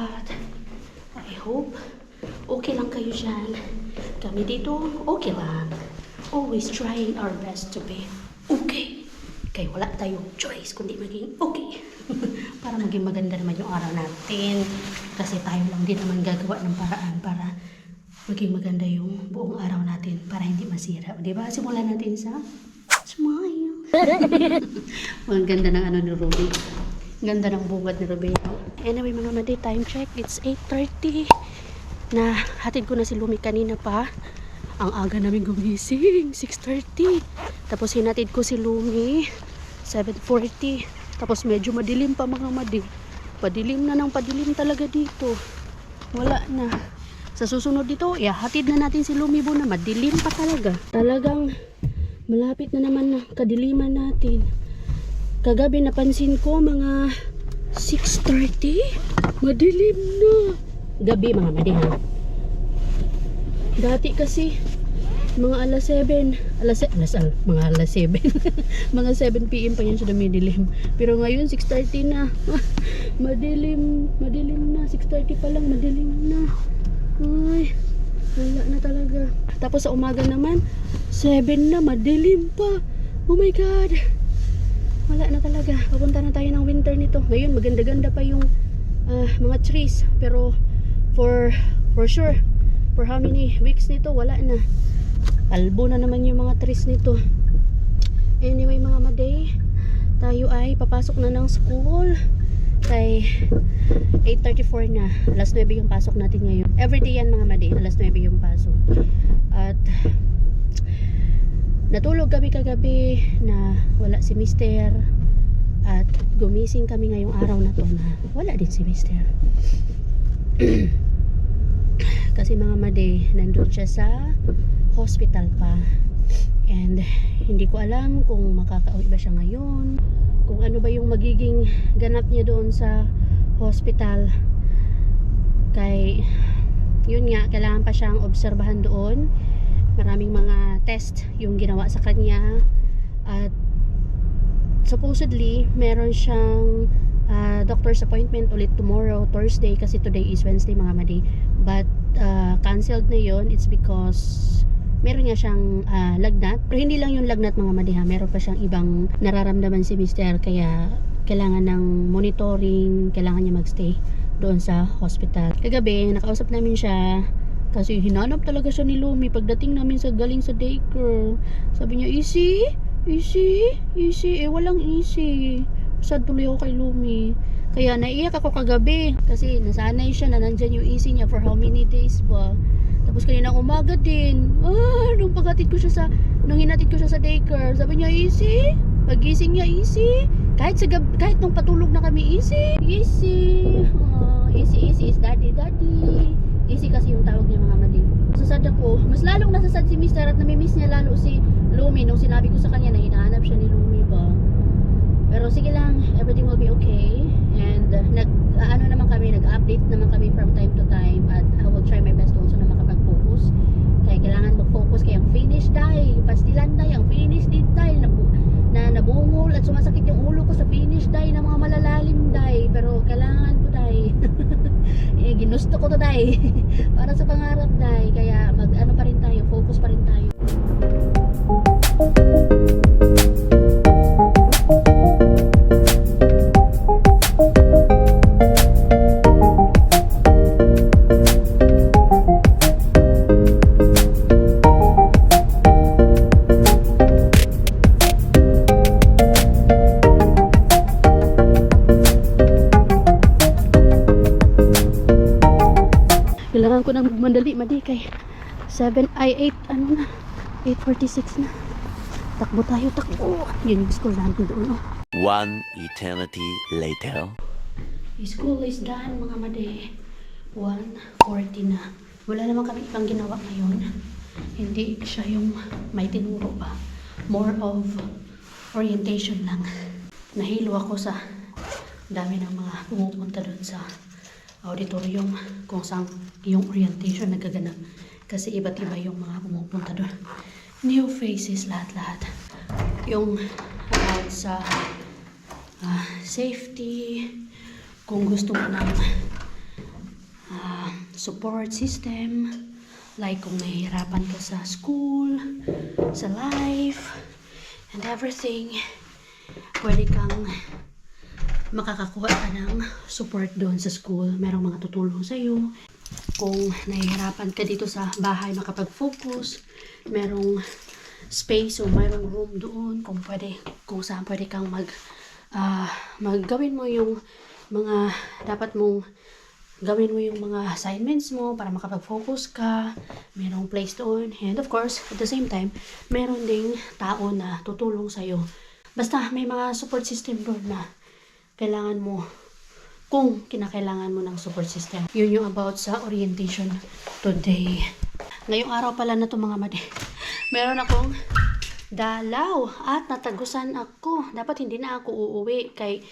lahat. I hope okay lang kayo dyan. Kami dito, okay lang. Always trying our best to be okay. Kaya wala tayong choice kundi maging okay. Para maging maganda naman yung araw natin. Kasi tayo lang din naman gagawa ng paraan para maging maganda yung buong araw natin para hindi masira. Diba? Simulan natin sa smile. Ang ganda ng ano ni Ruby. Ganda ng bungad ni Ruby. Anyway mga madi, time check. It's 8:30. Na hatid ko na si Lumi kanina pa. Ang aga namin gumising. 6:30. Tapos hinatid ko si Lumi. 7:40. Tapos medyo madilim pa mga madi. Padilim na ng padilim talaga dito. Wala na. Sa susunod dito, hatid na natin si Lumi na madilim pa talaga. Talagang malapit na naman na kadiliman natin. Kagabi napansin ko mga 6:30. Madilim na. Gabi mga madi ha. Dati kasi mga alas 7, mga alas 7. Mga 7 PM pa yan siya dumidilim. Pero ngayon 6:30 na. Madilim na. 6:30 pa lang madilim na. Ay, wala na talaga. Tapos sa umaga naman 7 na, madilim pa. Oh my god. Wala na talaga. Papunta na tayo ng winter nito. Ngayon maganda-ganda pa yung mga trees. Pero for sure, for how many weeks nito, wala na. Albo na naman yung mga trees nito. Anyway mga maday, tayo ay papasok na ng school. Kay 8:34 na. Alas 9 yung pasok natin ngayon. Everyday yan mga maday, alas 9 yung pasok. At natulog kami kagabi na wala si Mister. At gumising kami ngayong araw na to na wala din si Mister. Kasi mga maday, nandun siya sa hospital pa. And hindi ko alam kung makakauwi ba siya ngayon, kung ano ba yung magiging ganap niya doon sa hospital. Kay yun nga, kailangan pa siyang obserbahan doon. Maraming mga test yung ginawa sa kanya. At supposedly meron siyang doctor's appointment ulit tomorrow, Thursday, kasi today is Wednesday mga madi. But cancelled na yun. It's because meron nga siyang lagnat. Pero hindi lang yung lagnat mga madi ha. Meron pa siyang ibang nararamdaman si Mister. Kaya kailangan ng monitoring. Kailangan niya magstay doon sa hospital. Kagabi, nakausap namin siya. Kasi hinanap talaga siya ni Lumi. Pagdating namin sa galing sa daycare, sabi niya, easy. Walang easy. Sad tuloy ako kay Lumi. Kaya naiyak ako kagabi. Kasi nasanay siya na nandyan yung easy niya for how many days ba. Tapos kanina umaga din. Nung hinatid ko siya sa daycare, sabi niya, easy. Pagising niya, easy. Kahit nung patulog na kami, easy. Easy is daddy. Easy kasi yung tawag niya mga madin. Sasad ako. Mas lalong nasasad si Mister at namimiss niya lalo si Lumi nung sinabi ko sa kanya na hinahanap siya ni Lumi ba. Pero sige lang, everything will be okay. And nag-update naman kami from time to time. At I will try my best also na makapag-focus. Kaya kailangan mag-focus kaya ang finish dye, yung pastilan dye, ang finish dye na nabungol at sumasakit yung ulo ko sa finish dye ng mga malalalim dye. Pero kailangan ko dye. Ginusto ko to dye. Para sa pangarap dye. Kaya mag-ano pa rin tayo, focus pa rin tayo. Kailangan ko nang magmandali madi kay 8 ano na 8:46 na. Takbo tayo. Yun yung school natin doon. One eternity later. School is done mga madi. 1:40 na. Wala naman kami ibang ginawa ngayon. Hindi siya yung may tinuro pa. More of orientation lang. Nahilo ako sa dami ng mga pumupunta doon sa auditorium kung saan yung orientation nagaganap. Kasi iba't iba yung mga pumupunta doon. New faces lahat-lahat. Yung about sa safety, kung gusto mo ng support system. Like kung nahihirapan ka sa school, sa life, and everything, pwede kang makakakuha ka ng support doon sa school. Merong mga tutulong sa'yo. Kung nahihirapan ka dito sa bahay makapag-focus, merong space o merong room doon kung saan pwede kang maggawin mo yung mga dapat mong gawin mo yung mga assignments mo para makapag-focus ka. Merong place doon. And of course, at the same time, meron ding tao na tutulong sa'yo. Basta may mga support system doon na kailangan mo kung kinakailangan mo ng support system. Yun yung about sa orientation today. Ngayong araw pala na to mga madi. Meron akong dalaw at natagusan ako. Dapat hindi na ako uuwi kay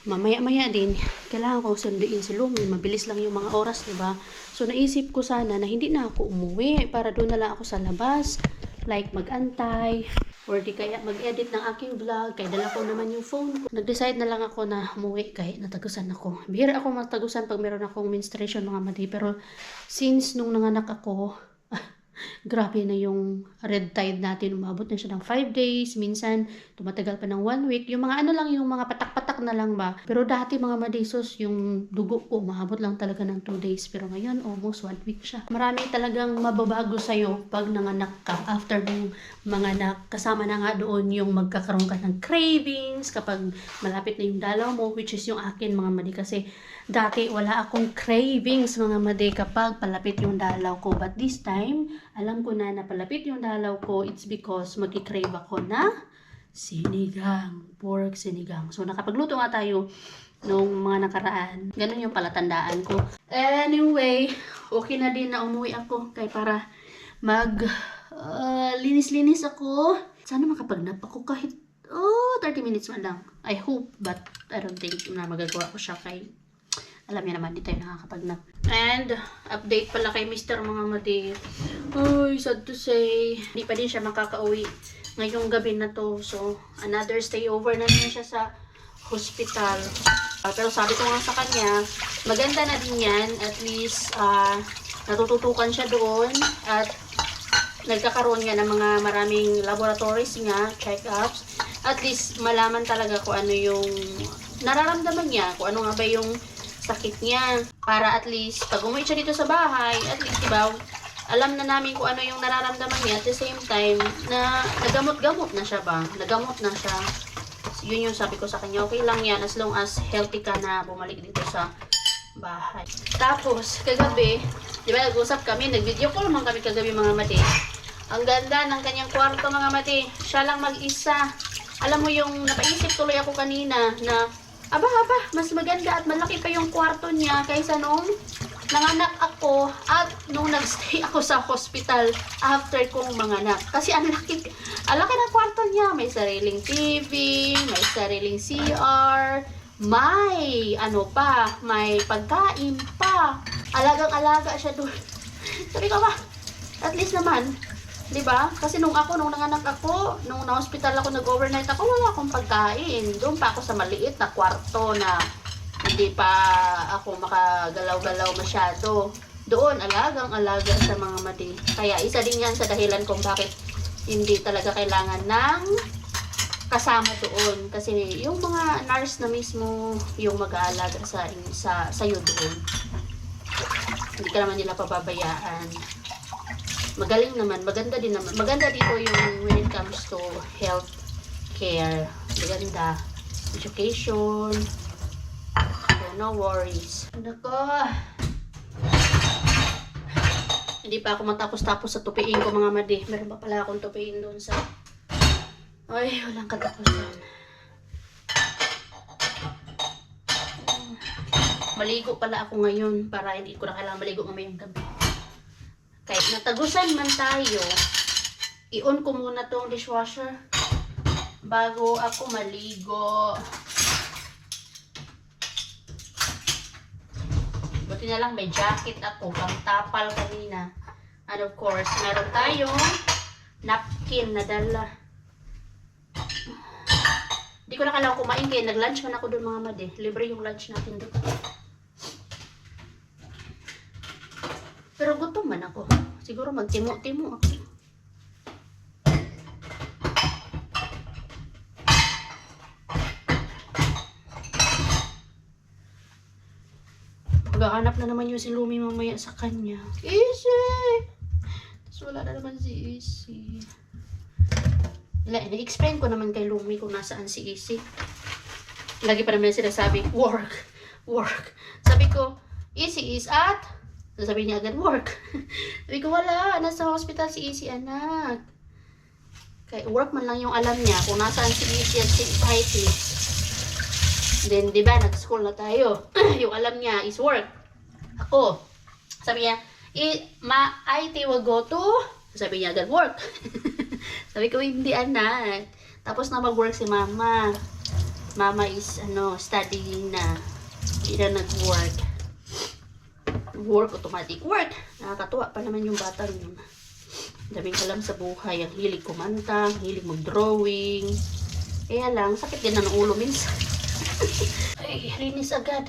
mamaya-maya din, kailangan ko sunduin si Lumi. Mabilis lang yung mga oras, diba? So, naisip ko sana na hindi na ako umuwi para doon na lang ako sa labas. Like, mag-antay. Or di kaya mag-edit ng aking vlog. Kaya dala ko naman yung phone ko. Nag-decide na lang ako na umuwi kahit natagusan ako. Bihira ako matagusan pag meron akong menstruation mga madi. Pero, since nung nanganak ako, grabe na yung red tide natin. Umabot na siya ng 5 days. Minsan, tumatagal pa ng 1 week. Yung mga ano lang, yung mga patak-patak na lang ba. Pero dati mga madisos, yung dugo ko, umabot lang talaga ng 2 days. Pero ngayon, almost 1 week siya. Marami talagang mababago sa'yo pag nanganak ka. After nung manganak, kasama na nga doon yung magkakaroon ka ng cravings kapag malapit na yung dalaw mo, which is yung akin mga madi. Kasi dati wala akong cravings mga madi kapag palapit yung dalaw ko. But this time, alam ko na palapit yung dalaw ko, it's because magki-crave ako na sinigang, pork sinigang. So, nakapagluto nga tayo nung mga nakaraan. Ganun yung palatandaan ko. Anyway, okay na din na umuwi ako kay para linis-linis ako. Sana makapagnap ako kahit 30 minutes man lang. I hope, but I don't think na magagawa ko siya kay alam niya naman, di tayo nakakapagnap. And, update pala kay Mr. mga madi. Ay, sad to say. Hindi pa din siya makakauwi ngayong gabi na to. So, another stayover na din siya sa hospital. Pero sabi ko nga sa kanya, maganda na din yan. At least, natututukan siya doon. At nagkakaroon nga ng mga maraming laboratories nga, check-ups. At least, malaman talaga kung ano yung nararamdaman niya. Kung ano nga ba yung sakit niya. Para at least, pag umuwi siya dito sa bahay, at least, diba, alam na namin kung ano yung nararamdaman niya. At the same time, na nagamot-gamot na siya ba? Nagamot na siya. So, yun yung sabi ko sa kanya. Okay lang yan as long as healthy ka na bumalik dito sa bahay. Tapos, kagabi, diba, nag-usap kami, nag-video call naman kami kagabi mga mati. Ang ganda ng kanyang kwarto mga mati. Siya lang mag-isa. Alam mo yung napaisip tuloy ako kanina na aba, mas maganda at malaki pa yung kwarto niya kaysa nung nanganak ako at nung nagstay ako sa hospital after kong manganak. Kasi ang laki ng kwarto niya. May sariling TV, may sariling CR, may may pagkain pa. Alagang-alaga siya doon. Sabi ko ba, at least naman, diba? Kasi nung nanganak ako, nung na-hospital ako, nag-overnight ako, wala akong pagkain. Doon pa ako sa maliit na kwarto na hindi pa ako makagalaw-galaw masyado. Doon, alagang-alaga sa mga mati. Kaya isa din yan sa dahilan kung bakit hindi talaga kailangan ng kasama doon. Kasi yung mga nurse na mismo yung mag-aalaga sa'yo doon. Hindi ka naman nila pababayaan. Magaling naman, maganda din naman. Maganda dito yung when it comes to health care. Maganda. Education. So, no worries. Nako. Hindi pa ako matapos-tapos sa tupiin ko mga madi. Meron pa pala akong tupiin doon sa... Ay, walang katapusan. Maligo pala ako ngayon para hindi ko na kailangan maligo mamayang gabi. Kahit natagusan man tayo, i-on ko muna tong dishwasher bago ako maligo. Buti na lang may jacket ako, pang tapal kanina. And of course, meron tayong napkin na dala. Hindi ko na kailangan kumain kaya nag-lunch man ako doon mga madi. Libre yung lunch natin doon. Gutom man ako. Siguro magtimo-timo ako. Maghahanap na naman yung si Lumi mamaya sa kanya. Easy! Tapos wala na naman si Easy. Na-explain ko naman kay Lumi kung nasaan si Easy. Lagi pa naman sila sabi, work. Sabi ko, Easy is at? Sabi niya agad, work. Sabi ko, wala. Nasa hospital si Easy, anak. Kaya work man lang yung alam niya kung nasaan si Easy at si Haiti. Then, di ba, nag-school na tayo. Yung alam niya is work. Ako. Sabi niya, IT will go to? Sabi niya agad, work. Sabi ko, hindi anak. Tapos na mag-work si mama. Mama is, studying na. Hindi na nag-work. Work, automatic work. Nakakatuwa pa naman yung bata yun. Daming alam sa buhay. Ang hilig kumanta, ang hilig mag-drawing. Kaya lang, sakit din na ng ulo minsan. Ay, linis agad.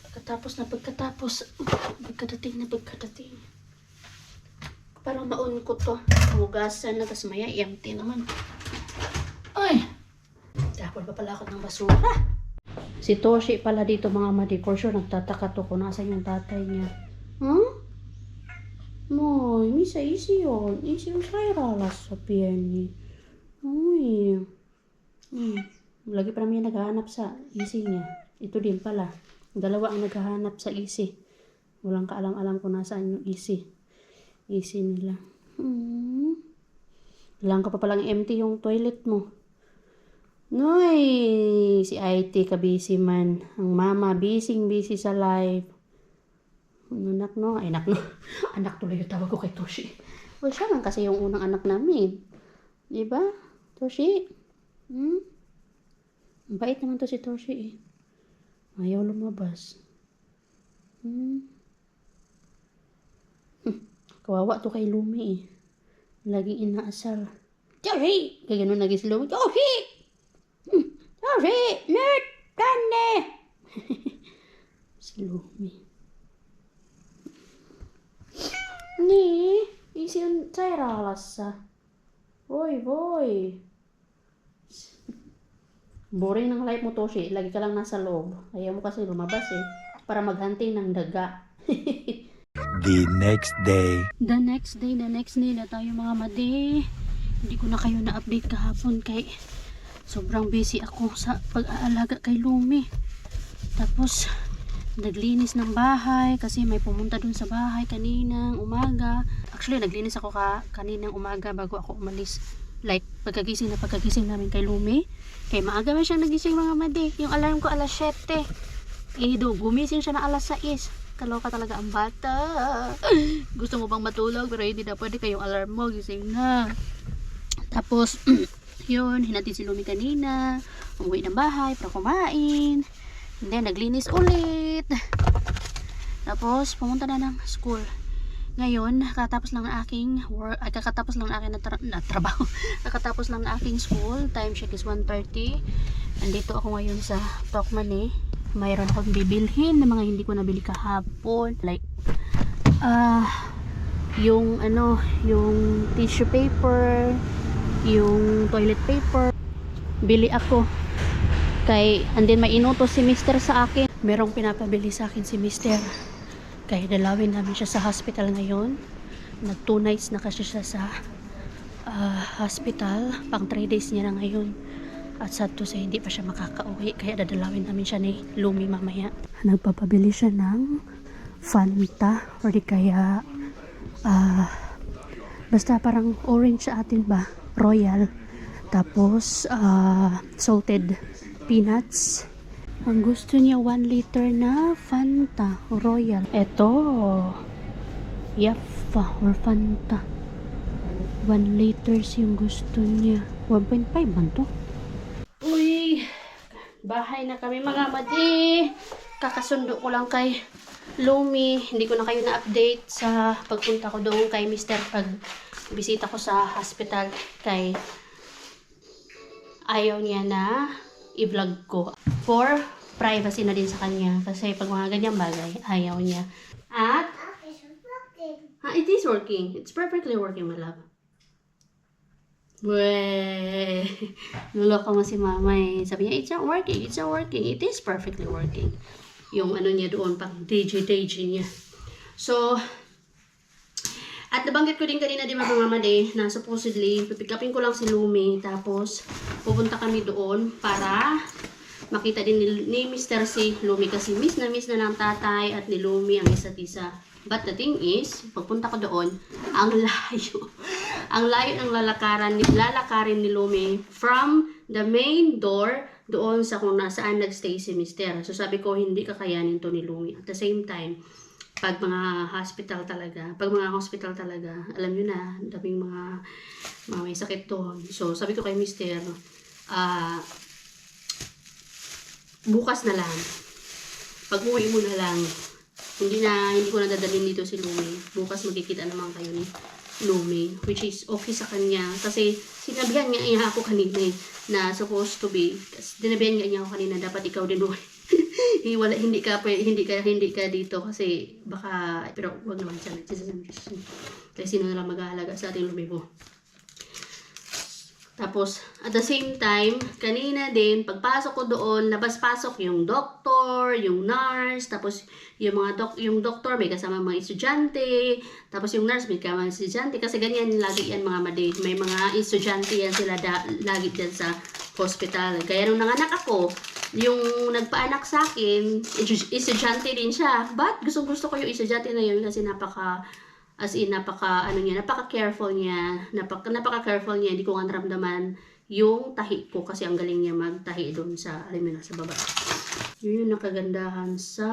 Pagkatapos. Pagkadating. Parang maun ko to. Hugasan na, tas maya, empty naman. Ay! Tapos pa pala ako ng basura. Si Toshi pala dito mga madi. For sure, nagtataka to kung nasan yung tatay niya. Huh? Moy, misa easy yun. Easy yung sayralas sa piani. Uy. Lagi pa naman yung naghahanap sa Easy niya. Ito din pala. Dalawa ang naghahanap sa Easy. Walang kaalam-alam kung nasaan yung Easy. Easy nila. Lang ka pa palang empty yung toilet mo. Noy! Si IT ka busy man. Ang mama busy sa life. Anak no? Ay, anak no. Anak tuloy yung tawag ko kay Toshi. Well, siya lang kasi yung unang anak namin. Diba? Toshi? Bait naman to si Toshi eh. Ayaw lumabas. Kawawa to kay Lumi eh. Laging inaasar. Toshi! Kaya ganun lagi si Lumi. Toshi! Toshi! Nerd! Kane! Si Lumi. Ni, isi on sairaalassa. Voi. Boring ng life mo, Toshi. Lagi ka lang nasa loob. Ayaw mo kasi lumabas eh. Para maghunting ng daga. The next day na tayo mga madi. Hindi ko na kayo na-update kahapon kay sobrang busy ako sa pag-aalaga kay Lumi. Tapos, naglinis ng bahay kasi may pumunta dun sa bahay kaninang umaga. Actually, naglinis ako kaninang umaga bago ako umalis. Like, pagkagising namin kay Lumi. Kay maaga man siyang nagising mga madi. Yung alarm ko alas 7. Gumising siya na alas 6. Kaloka talaga ang bata. Gusto mo bang matulog pero hindi na pwede kayong alarm mo. Gising na. Tapos, yun, hinatid si Lumi kanina. Umuwi ng bahay para kumain. And then, naglinis ulit. Tapos, pumunta na ng school. Ngayon, kakatapos lang ng aking work, kakatapos lang ng aking trabaho. Kakatapos lang ng aking school. Time check is 1:30. Andito ako ngayon sa Tokman. Mayroon akong bibilhin na mga hindi ko nabili kahapon. Like, yung tissue paper, yung toilet paper. Bili ako. And then may inutos si Mister sa akin. Merong pinapabili sa akin si Mister. Kaya dalawin namin siya sa hospital ngayon. 2 nights na kasi siya sa hospital. Pang 3 days niya na ngayon. At sad to say, hindi pa siya makakauwi. Kaya dadalawin namin siya ni Lumi mamaya. Nagpapabili siya ng Fanta. Or di kaya basta parang orange sa atin ba? Royal. Tapos salted peanuts. Ang gusto niya 1 liter na Fanta Royal. Ito Yafa or Fanta 1 liters yung gusto niya. 1.5 man to. Uy, bahay na kami mga madi. Kakasundo ko lang kay Lumi. Hindi ko na kayo na-update sa pagpunta ko doon kay Mr. Pag bisita ko sa hospital. Kay ayaw niya na i-vlog ko. For privacy na din sa kanya. Kasi pag mga ganyang bagay, ayaw niya. At It is working. It's perfectly working, my love. Weh, nuloko mo si mama eh. Sabi niya, it's not working, it's not working. It is perfectly working. Yung ano niya doon, pang DJ niya. So, at nabanggit ko din kanina di mga mamade na supposedly, pipick upin ko lang si Lumi. Tapos, pupunta kami doon para makita din ni Mr. si Lumi kasi miss na ng tatay at ni Lumi ang isa't isa. But the thing is, pagpunta ko doon, ang layo. Ang layo ng lalakarin ni Lumi from the main door doon sa kung nasaan nagstay si Mr. So sabi ko, hindi kakayanin to ni Lumi. At the same time, pag mga hospital talaga, alam nyo na, daming mga may sakit doon. So sabi ko kay Mr. Bukas na lang. Pag-uwi mo na lang. Hindi ko na dadalhin dito si Lumi. Bukas magkikita naman kayo ni Lumi, which is okay sa kanya. Kasi sinabihan niya ako kanina na supposed to be. Dinabihan niya ako kanina, dapat ikaw din uwi. hindi ka dito kasi baka, pero wag naman siya. Kasi sino na lang mag-aalaga sa ating Lumi mo. Tapos, at the same time, kanina din, pagpasok ko doon, labas-pasok yung doktor, yung nurse, tapos yung doktor may kasama mga estudyante, tapos yung nurse may kasama mga estudyante, kasi ganyan lagi yan mga madi. May mga estudyante yan sila lagi dyan sa hospital. Kaya nung nanganak ako, yung nagpaanak sa akin, estudyante din siya. But gusto ko yung estudyante na yun kasi napaka-careful niya, hindi ko nga naramdaman yung tahi ko kasi ang galing niya magtahi doon sa, sa baba. Yun yung nakagandahan sa,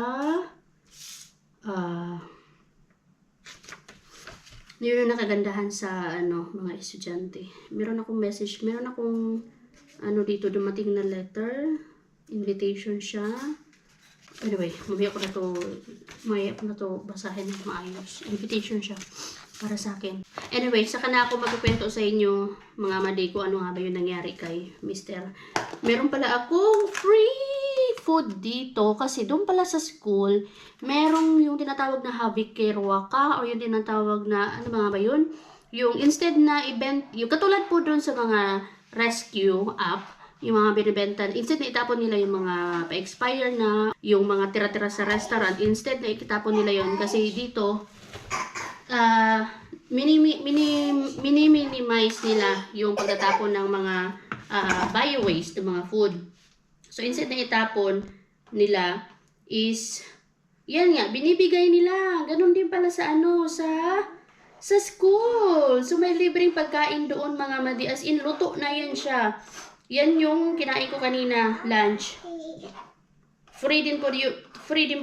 mga estudyante. Meron akong dito dumating na letter, invitation siya. Anyway, mamaya ko na to basahin ng maayos. Invitation siya para sa akin. Anyway, saka na ako magkukwento sa inyo, mga madi, ko ano nga ba yung nangyari kay Mr. Meron pala ako free food dito kasi doon pala sa school, merong yung tinatawag na Havicare Waka o yung tinatawag na, ano ba yun? Yung instead na event, yung katulad po doon sa mga rescue app, yung mga binibenta, instead na itapon nila yung mga pa-expire na, yung mga tira-tira sa restaurant, instead na itapon nila yon kasi dito, minimize nila yung pagtatapon ng mga bio-waste, ng mga food. So, instead na itapon nila is, yan nga, binibigay nila. Ganun din pala sa sa school. So, may libreng pagkain doon mga madi, as in, luto na yan siya. Yan yung kinain ko kanina, lunch. Free din po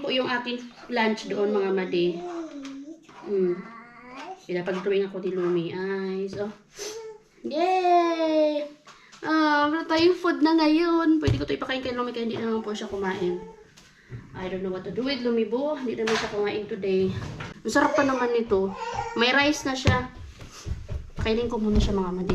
yung aking lunch doon mga madi. Pinapag-drawing ako ni Lumi. So, yay! Meron tayong food na ngayon. Pwede ko ito ipakain kay Lumi kaya hindi naman po siya kumain. I don't know what to do with Lumi bo. Hindi naman siya kumain today. Ang sarap pa naman nito. May rice na siya. Pakainin ko muna siya mga madi.